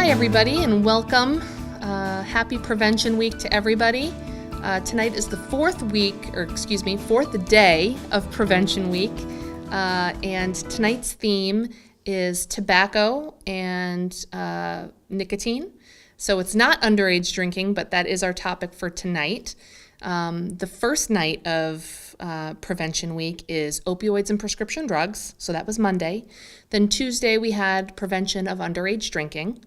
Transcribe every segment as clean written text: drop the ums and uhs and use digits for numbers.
Hi everybody and welcome. Happy Prevention Week to everybody. Tonight is the fourth day of Prevention Week. And tonight's theme is tobacco and nicotine. So it's not underage drinking, but that is our topic for tonight. The first night of Prevention Week is opioids and prescription drugs. So that was Monday. Then Tuesday we had prevention of underage drinking.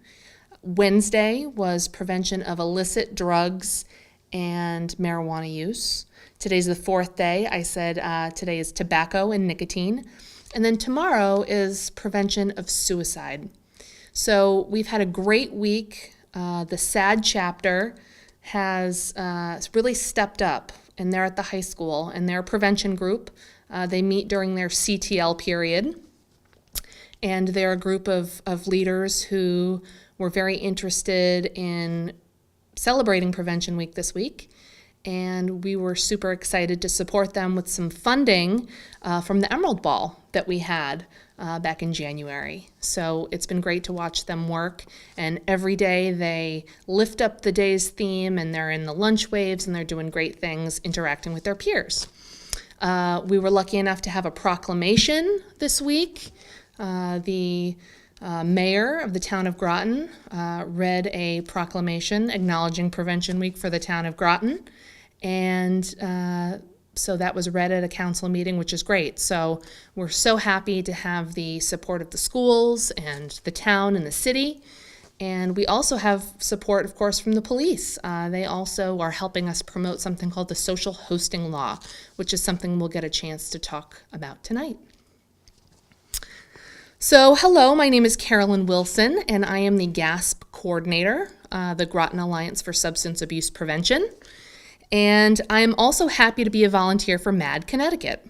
Wednesday was prevention of illicit drugs and marijuana use. Today's the fourth day. I said today is tobacco and nicotine. And then tomorrow is prevention of suicide. So we've had a great week. The SADD chapter has really stepped up, and they're at the high school, and they're a prevention group. They meet during their CTL period, and they're a group of leaders who were very interested in celebrating Prevention Week this week, and we were super excited to support them with some funding from the Emerald Ball that we had back in January. So it's been great to watch them work, and every day they lift up the day's theme, and they're in the lunch waves, and they're doing great things interacting with their peers. We were lucky enough to have a proclamation this week. The mayor of the town of Groton read a proclamation acknowledging Prevention Week for the town of Groton, and so that was read at a council meeting, which is great. So we're so happy to have the support of the schools and the town and the city, and we also have support, of course, from the police. They also are helping us promote something called the social hosting law, which is something we'll get a chance to talk about tonight. So hello, my name is Carolyn Wilson, and I am the GASP coordinator, the Groton Alliance for Substance Abuse Prevention. And I am also happy to be a volunteer for MADD Connecticut.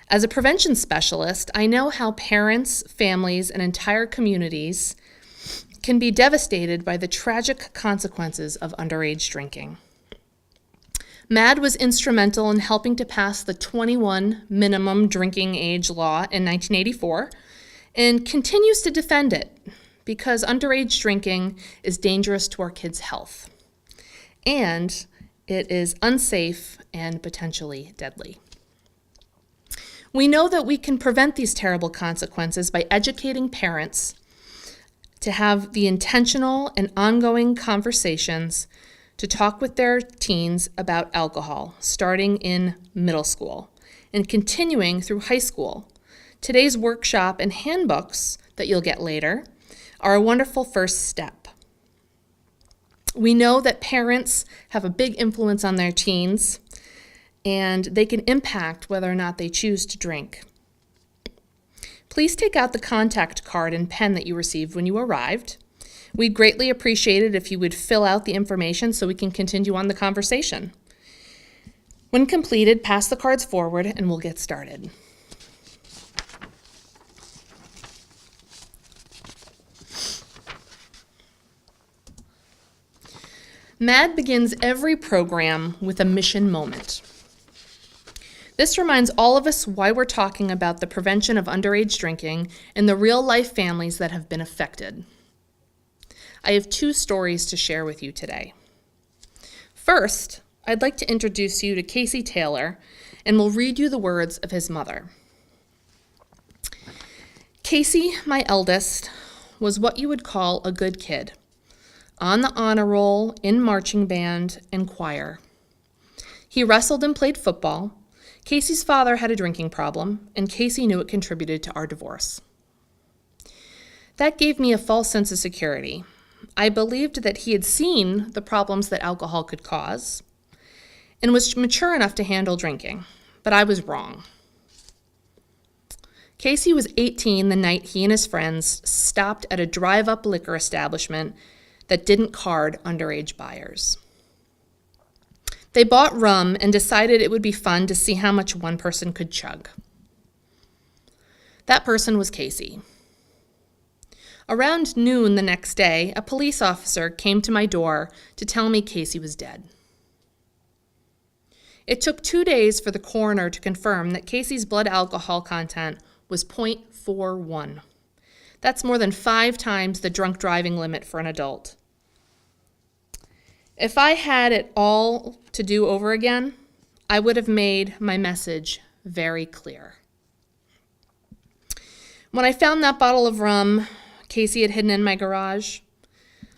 As a prevention specialist, I know how parents, families, and entire communities can be devastated by the tragic consequences of underage drinking. MADD was instrumental in helping to pass the 21 minimum drinking age law in 1984, and continues to defend it because underage drinking is dangerous to our kids' health, and it is unsafe and potentially deadly. We know that we can prevent these terrible consequences by educating parents to have the intentional and ongoing conversations to talk with their teens about alcohol, starting in middle school and continuing through high school. Today's workshop and handbooks that you'll get later are a wonderful first step. We know that parents have a big influence on their teens, and they can impact whether or not they choose to drink. Please take out the contact card and pen that you received when you arrived. We'd greatly appreciate it if you would fill out the information so we can continue on the conversation. When completed, pass the cards forward and we'll get started. MADD begins every program with a mission moment. This reminds all of us why we're talking about the prevention of underage drinking and the real-life families that have been affected. I have two stories to share with you today. First, I'd like to introduce you to Casey Taylor, and will read you the words of his mother. Casey, my eldest, was what you would call a good kid. On the honor roll, in marching band, and choir. He wrestled and played football. Casey's father had a drinking problem, and Casey knew it contributed to our divorce. That gave me a false sense of security. I believed that he had seen the problems that alcohol could cause and was mature enough to handle drinking, but I was wrong. Casey was 18 the night he and his friends stopped at a drive-up liquor establishment that didn't card underage buyers. They bought rum and decided it would be fun to see how much one person could chug. That person was Casey. Around noon the next day, a police officer came to my door to tell me Casey was dead. It took 2 days for the coroner to confirm that Casey's blood alcohol content was 0.41. That's more than 5 times the drunk driving limit for an adult. If I had it all to do over again, I would have made my message very clear. When I found that bottle of rum Casey had hidden in my garage,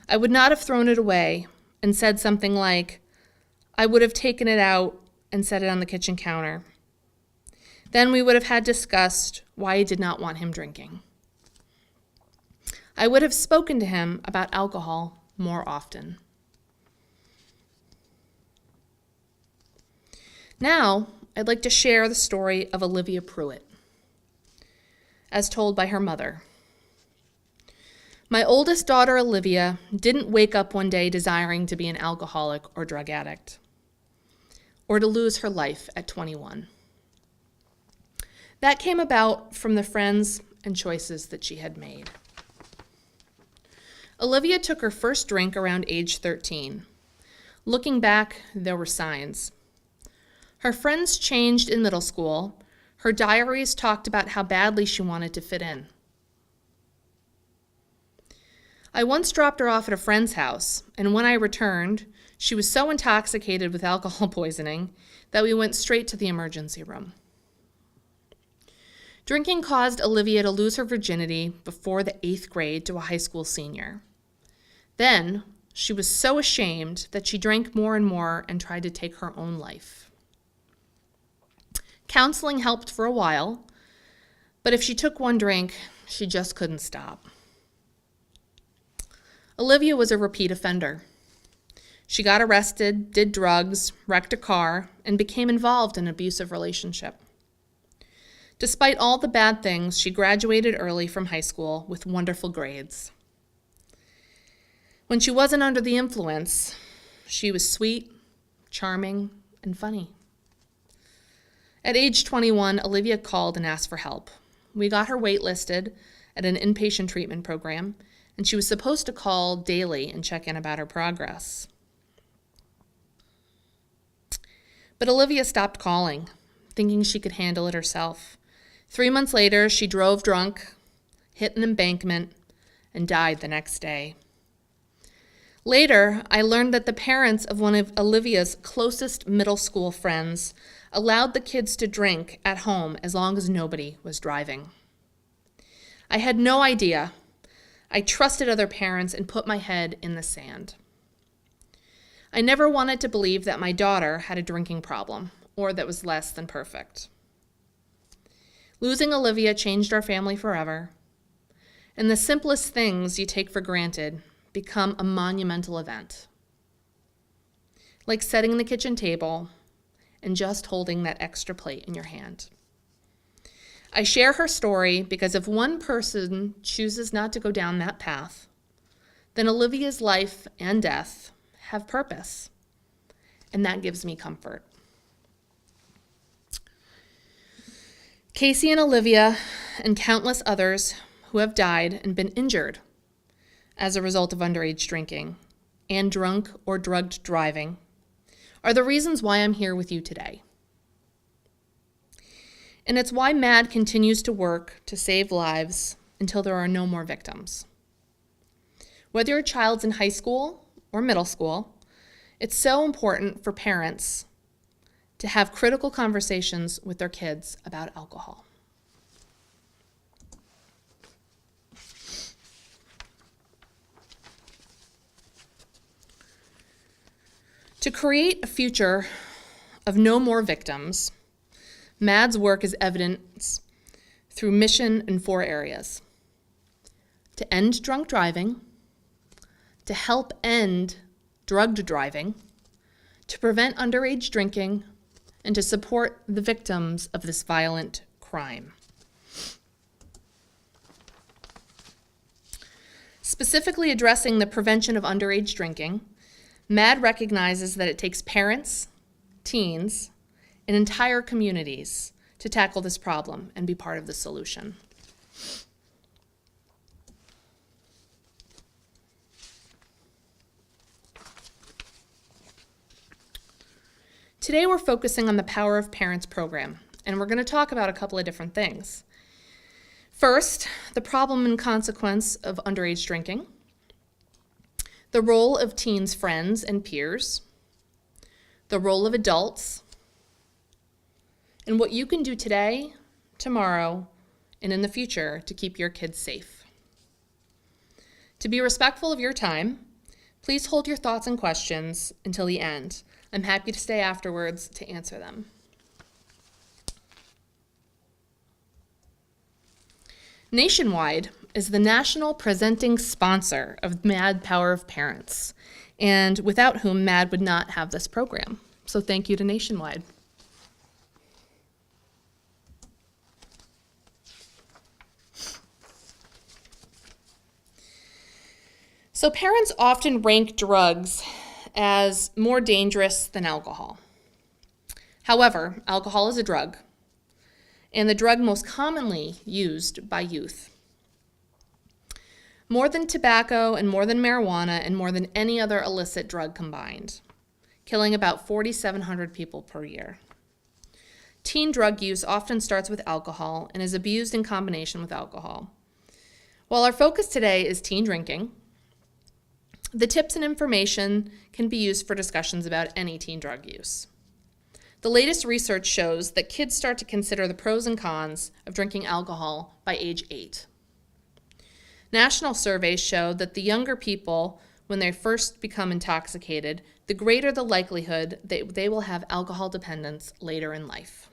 I would not have thrown it away and said something like, I would have taken it out and set it on the kitchen counter. Then we would have had discussed why I did not want him drinking. I would have spoken to him about alcohol more often. Now, I'd like to share the story of Olivia Pruitt, as told by her mother. My oldest daughter, Olivia, didn't wake up one day desiring to be an alcoholic or drug addict, or to lose her life at 21. That came about from the friends and choices that she had made. Olivia took her first drink around age 13. Looking back, there were signs. Her friends changed in middle school. Her diaries talked about how badly she wanted to fit in. I once dropped her off at a friend's house, and when I returned, she was so intoxicated with alcohol poisoning that we went straight to the emergency room. Drinking caused Olivia to lose her virginity before the 8th grade to a high school senior. Then, she was so ashamed that she drank more and more and tried to take her own life. Counseling helped for a while, but if she took one drink, she just couldn't stop. Olivia was a repeat offender. She got arrested, did drugs, wrecked a car, and became involved in an abusive relationship. Despite all the bad things, she graduated early from high school with wonderful grades. When she wasn't under the influence, she was sweet, charming, and funny. At age 21, Olivia called and asked for help. We got her waitlisted at an inpatient treatment program, and she was supposed to call daily and check in about her progress. But Olivia stopped calling, thinking she could handle it herself. 3 months later, she drove drunk, hit an embankment, and died the next day. Later, I learned that the parents of one of Olivia's closest middle school friends allowed the kids to drink at home as long as nobody was driving. I had no idea. I trusted other parents and put my head in the sand. I never wanted to believe that my daughter had a drinking problem or that was less than perfect. Losing Olivia changed our family forever, and the simplest things you take for granted become a monumental event, like setting the kitchen table and just holding that extra plate in your hand. I share her story because if one person chooses not to go down that path, then Olivia's life and death have purpose, and that gives me comfort. Casey and Olivia and countless others who have died and been injured as a result of underage drinking and drunk or drugged driving are the reasons why I'm here with you today. And it's why MADD continues to work to save lives until there are no more victims. Whether your child's in high school or middle school, it's so important for parents to have critical conversations with their kids about alcohol. To create a future of no more victims, MADD's work is evidenced through mission in 4 areas: to end drunk driving, to help end drugged driving, to prevent underage drinking, and to support the victims of this violent crime. Specifically addressing the prevention of underage drinking, MADD recognizes that it takes parents, teens, and entire communities to tackle this problem and be part of the solution. Today we're focusing on the Power of Parents program, and we're going to talk about a couple of different things. First, the problem and consequence of underage drinking, the role of teens' friends and peers, the role of adults, and what you can do today, tomorrow, and in the future to keep your kids safe. To be respectful of your time, please hold your thoughts and questions until the end. I'm happy to stay afterwards to answer them. Nationwide is the national presenting sponsor of MADD Power of Parents, and without whom MADD would not have this program. So thank you to Nationwide. So parents often rank drugs as more dangerous than alcohol. However, alcohol is a drug, and the drug most commonly used by youth. More than tobacco and more than marijuana and more than any other illicit drug combined, killing about 4,700 people per year. Teen drug use often starts with alcohol and is abused in combination with alcohol. While our focus today is teen drinking, the tips and information can be used for discussions about any teen drug use. The latest research shows that kids start to consider the pros and cons of drinking alcohol by age 8. National surveys show that the younger people, when they first become intoxicated, the greater the likelihood that they will have alcohol dependence later in life.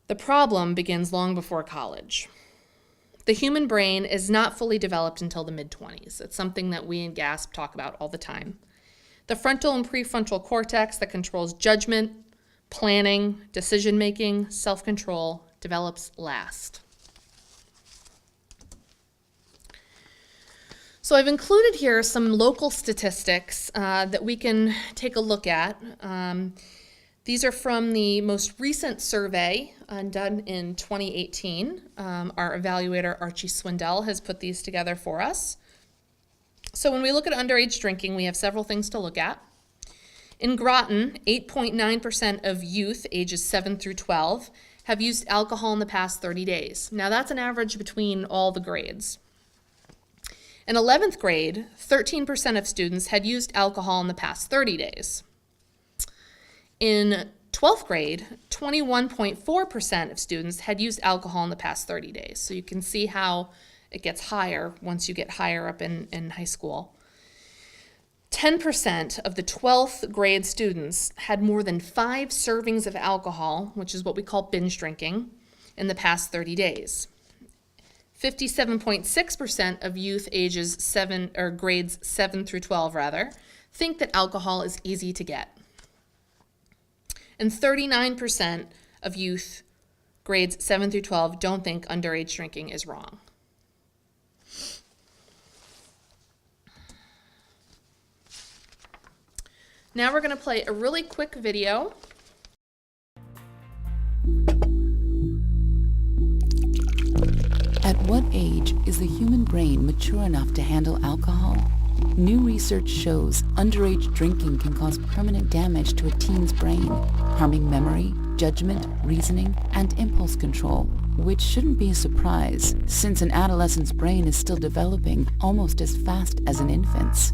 The problem begins long before college. The human brain is not fully developed until the mid-20s. It's something that we in GASP talk about all the time. The frontal and prefrontal cortex that controls judgment, planning, decision-making, self-control develops last. So I've included here some local statistics that we can take a look at. These are from the most recent survey done in 2018. Our evaluator, Archie Swindell, has put these together for us. So when we look at underage drinking, we have several things to look at. In Groton, 8.9% of youth ages 7 through 12 have used alcohol in the past 30 days. Now that's an average between all the grades. In 11th grade, 13% of students had used alcohol in the past 30 days. In 12th grade, 21.4% of students had used alcohol in the past 30 days. So you can see how it gets higher once you get higher up in high school. 10% of the 12th grade students had more than 5 servings of alcohol, which is what we call binge drinking, in the past 30 days. 57.6% of youth ages grades 7 through 12 think that alcohol is easy to get. And 39% of youth grades 7 through 12 don't think underage drinking is wrong. Now we're going to play a really quick video. At what age is the human brain mature enough to handle alcohol? New research shows underage drinking can cause permanent damage to a teen's brain, harming memory, judgment, reasoning, and impulse control, which shouldn't be a surprise, since an adolescent's brain is still developing almost as fast as an infant's.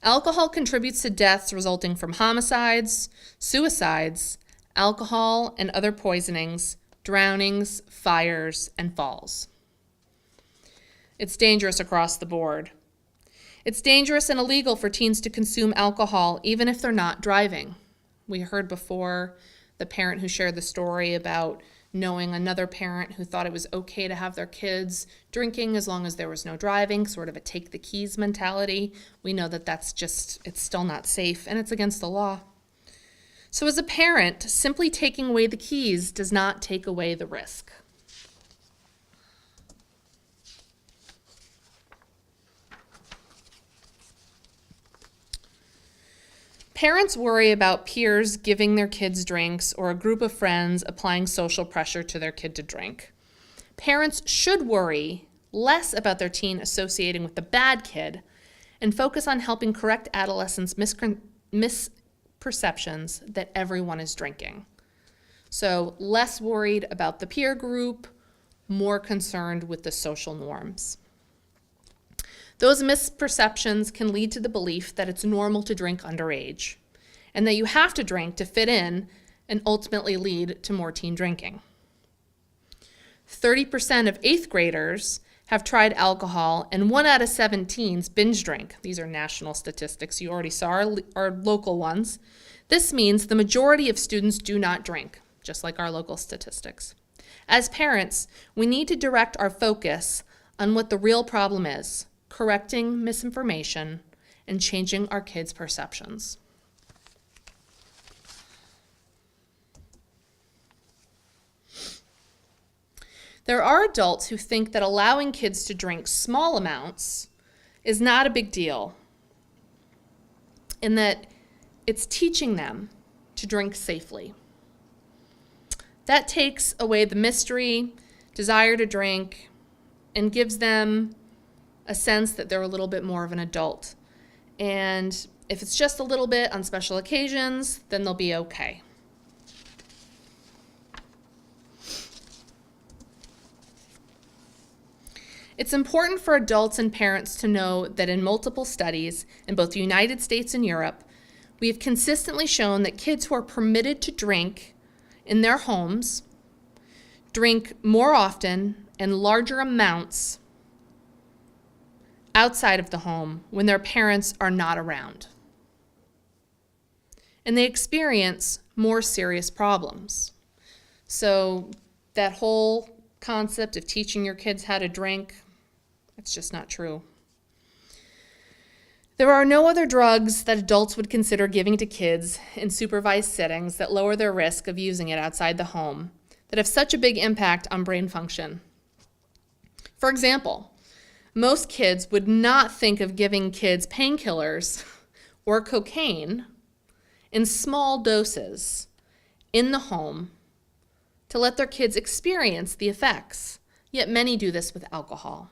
Alcohol contributes to deaths resulting from homicides, suicides, alcohol and other poisonings, drownings, fires, and falls. It's dangerous across the board. It's dangerous and illegal for teens to consume alcohol even if they're not driving. We heard before the parent who shared the story about knowing another parent who thought it was okay to have their kids drinking as long as there was no driving, sort of a take the keys mentality. We know that it's still not safe and it's against the law. So as a parent, simply taking away the keys does not take away the risk. Parents worry about peers giving their kids drinks or a group of friends applying social pressure to their kid to drink. Parents should worry less about their teen associating with the bad kid and focus on helping correct adolescents' misperceptions that everyone is drinking. So less worried about the peer group, more concerned with the social norms. Those misperceptions can lead to the belief that it's normal to drink underage, and that you have to drink to fit in and ultimately lead to more teen drinking. 30% of 8th graders have tried alcohol, and 1 out of 7 teens binge drink. These are national statistics. You already saw our local ones. This means the majority of students do not drink, just like our local statistics. As parents, we need to direct our focus on what the real problem is, correcting misinformation and changing our kids' perceptions. There are adults who think that allowing kids to drink small amounts is not a big deal, and that it's teaching them to drink safely. That takes away the mystery, desire to drink, and gives them a sense that they're a little bit more of an adult. And if it's just a little bit on special occasions, then they'll be okay. It's important for adults and parents to know that in multiple studies in both the United States and Europe, we have consistently shown that kids who are permitted to drink in their homes drink more often and larger amounts outside of the home when their parents are not around. And they experience more serious problems. So that whole concept of teaching your kids how to drink, it's just not true. There are no other drugs that adults would consider giving to kids in supervised settings that lower their risk of using it outside the home that have such a big impact on brain function. For example, most kids would not think of giving kids painkillers or cocaine in small doses in the home to let their kids experience the effects, yet many do this with alcohol.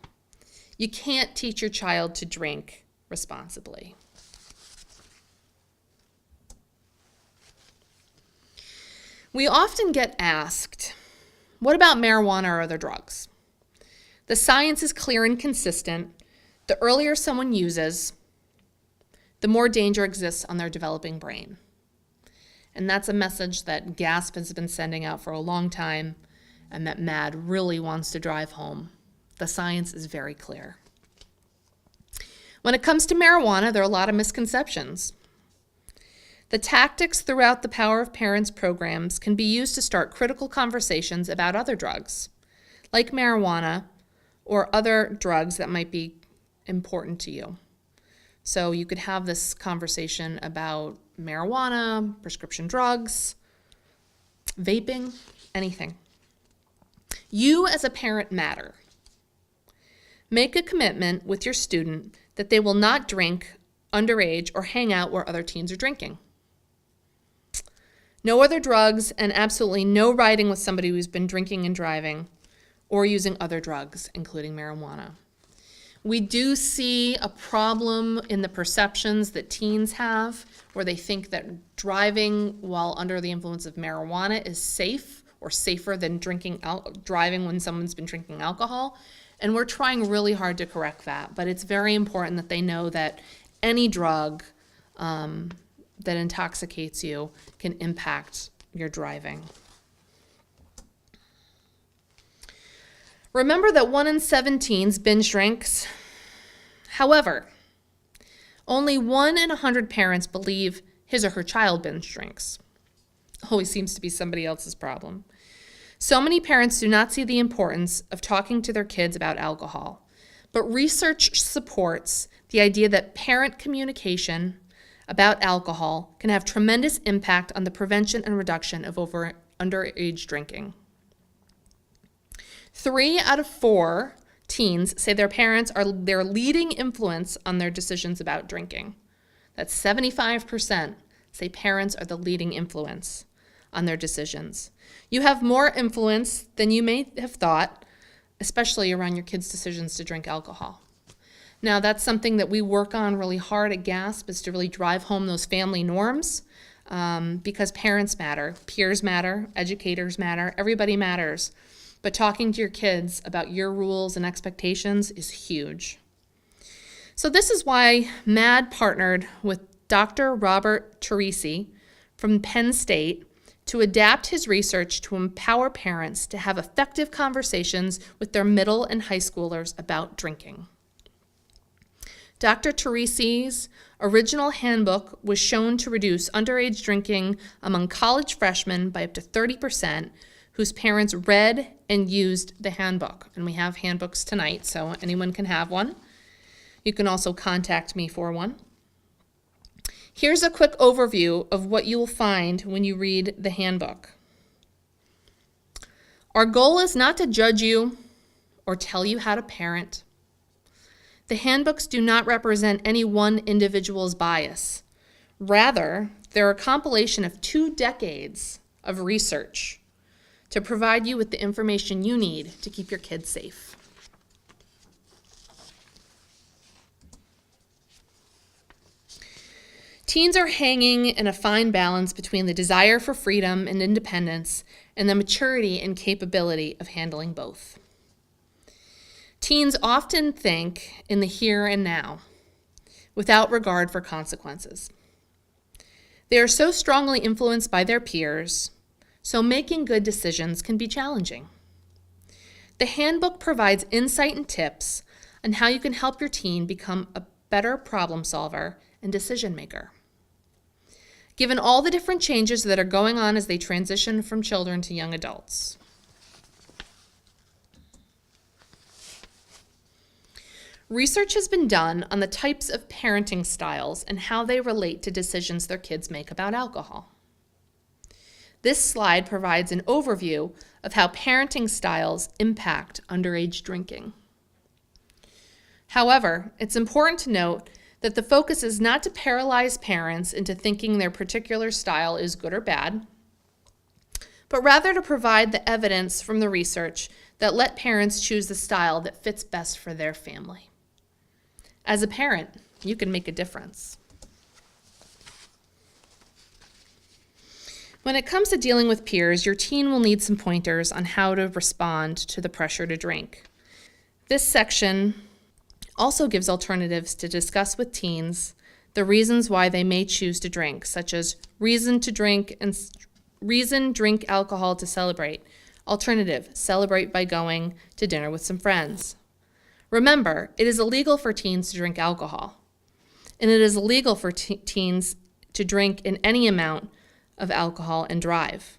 You can't teach your child to drink responsibly. We often get asked, what about marijuana or other drugs? The science is clear and consistent. The earlier someone uses, the more danger exists on their developing brain. And that's a message that GASP has been sending out for a long time, and that MADD really wants to drive home. The science is very clear. When it comes to marijuana, there are a lot of misconceptions. The tactics throughout the Power of Parents programs can be used to start critical conversations about other drugs, like marijuana or other drugs that might be important to you. So you could have this conversation about marijuana, prescription drugs, vaping, anything. You as a parent matter. Make a commitment with your student that they will not drink underage or hang out where other teens are drinking. No other drugs, and absolutely no riding with somebody who's been drinking and driving or using other drugs, including marijuana. We do see a problem in the perceptions that teens have, where they think that driving while under the influence of marijuana is safe or safer than driving when someone's been drinking alcohol. And we're trying really hard to correct that, but it's very important that they know that any drug that intoxicates you can impact your driving. Remember that 1 in 7 teens binge drinks. However, only 1 in 100 parents believe his or her child binge drinks. Always seems to be somebody else's problem. So many parents do not see the importance of talking to their kids about alcohol, but research supports the idea that parent communication about alcohol can have tremendous impact on the prevention and reduction of underage drinking. 3 out of 4 teens say their parents are their leading influence on their decisions about drinking. That's 75% say parents are the leading influence on their decisions. You have more influence than you may have thought, especially around your kids' decisions to drink alcohol. Now, that's something that we work on really hard at GASP, is to really drive home those family norms, because parents matter, peers matter, educators matter, everybody matters. But talking to your kids about your rules and expectations is huge. So this is why MADD partnered with Dr. Robert Teresi from Penn State to adapt his research to empower parents to have effective conversations with their middle and high schoolers about drinking. Dr. Teresi's original handbook was shown to reduce underage drinking among college freshmen by up to 30% whose parents read and used the handbook. And we have handbooks tonight, so anyone can have one. You can also contact me for one. Here's a quick overview of what you will find when you read the handbook. Our goal is not to judge you or tell you how to parent. The handbooks do not represent any one individual's bias. Rather, they're a compilation of 2 decades of research to provide you with the information you need to keep your kids safe. Teens are hanging in a fine balance between the desire for freedom and independence and the maturity and capability of handling both. Teens often think in the here and now, without regard for consequences. They are so strongly influenced by their peers, so making good decisions can be challenging. The handbook provides insight and tips on how you can help your teen become a better problem solver and decision maker. Given all the different changes that are going on as they transition from children to young adults. Research has been done on the types of parenting styles and how they relate to decisions their kids make about alcohol. This slide provides an overview of how parenting styles impact underage drinking. However, it's important to note that the focus is not to paralyze parents into thinking their particular style is good or bad, but rather to provide the evidence from the research that let parents choose the style that fits best for their family. As a parent, you can make a difference. When it comes to dealing with peers, your teen will need some pointers on how to respond to the pressure to drink. This section also gives alternatives to discuss with teens the reasons why they may choose to drink, such as reason drink alcohol to celebrate. Alternative, celebrate by going to dinner with some friends. Remember, it is illegal for teens to drink alcohol, and it is illegal for teens to drink in any amount of alcohol and drive.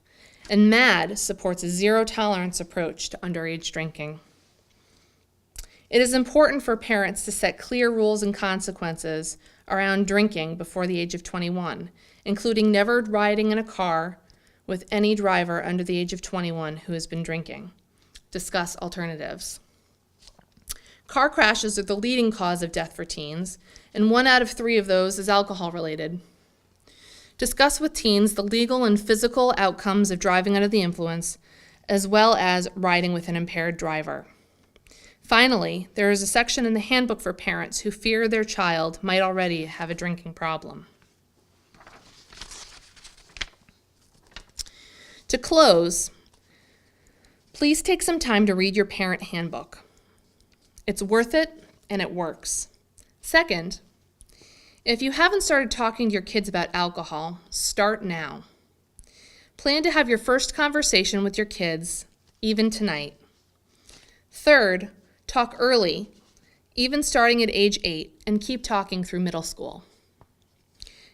And MADD supports a zero-tolerance approach to underage drinking. It is important for parents to set clear rules and consequences around drinking before the age of 21, including never riding in a car with any driver under the age of 21 who has been drinking. Discuss alternatives. Car crashes are the leading cause of death for teens, and 1 out of 3 of those is alcohol-related. Discuss with teens the legal and physical outcomes of driving under the influence, as well as riding with an impaired driver. Finally, there is a section in the handbook for parents who fear their child might already have a drinking problem. To close, please take some time to read your parent handbook. It's worth it, and it works. Second, if you haven't started talking to your kids about alcohol, start now. Plan to have your first conversation with your kids, even tonight. Third, talk early, even starting at age 8, and keep talking through middle school.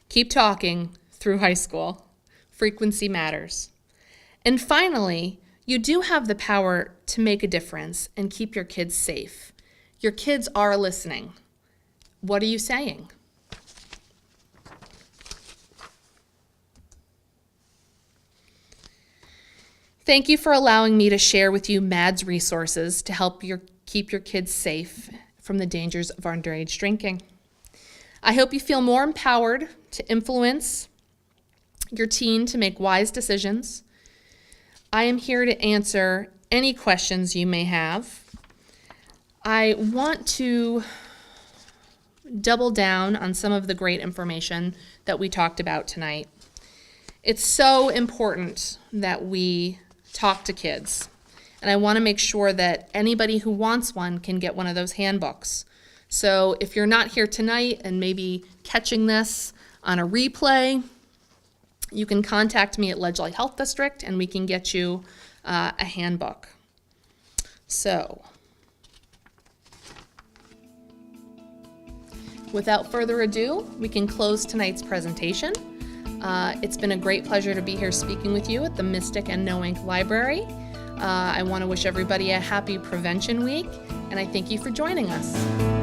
Keep talking through high school. Frequency matters. And finally, you do have the power to make a difference and keep your kids safe. Your kids are listening. What are you saying? Thank you for allowing me to share with you MADD's resources to help keep your kids safe from the dangers of underage drinking. I hope you feel more empowered to influence your teen to make wise decisions. I am here to answer any questions you may have. I want to double down on some of the great information that we talked about tonight. It's so important that we talk to kids, and I want to make sure that anybody who wants one can get one of those handbooks. So if you're not here tonight and maybe catching this on a replay, you can contact me at Ledgely Health District and we can get you a handbook. So, without further ado, we can close tonight's presentation. It's been a great pleasure to be here speaking with you at the Mystic and Noank Library. I want to wish everybody a happy Prevention Week, and I thank you for joining us.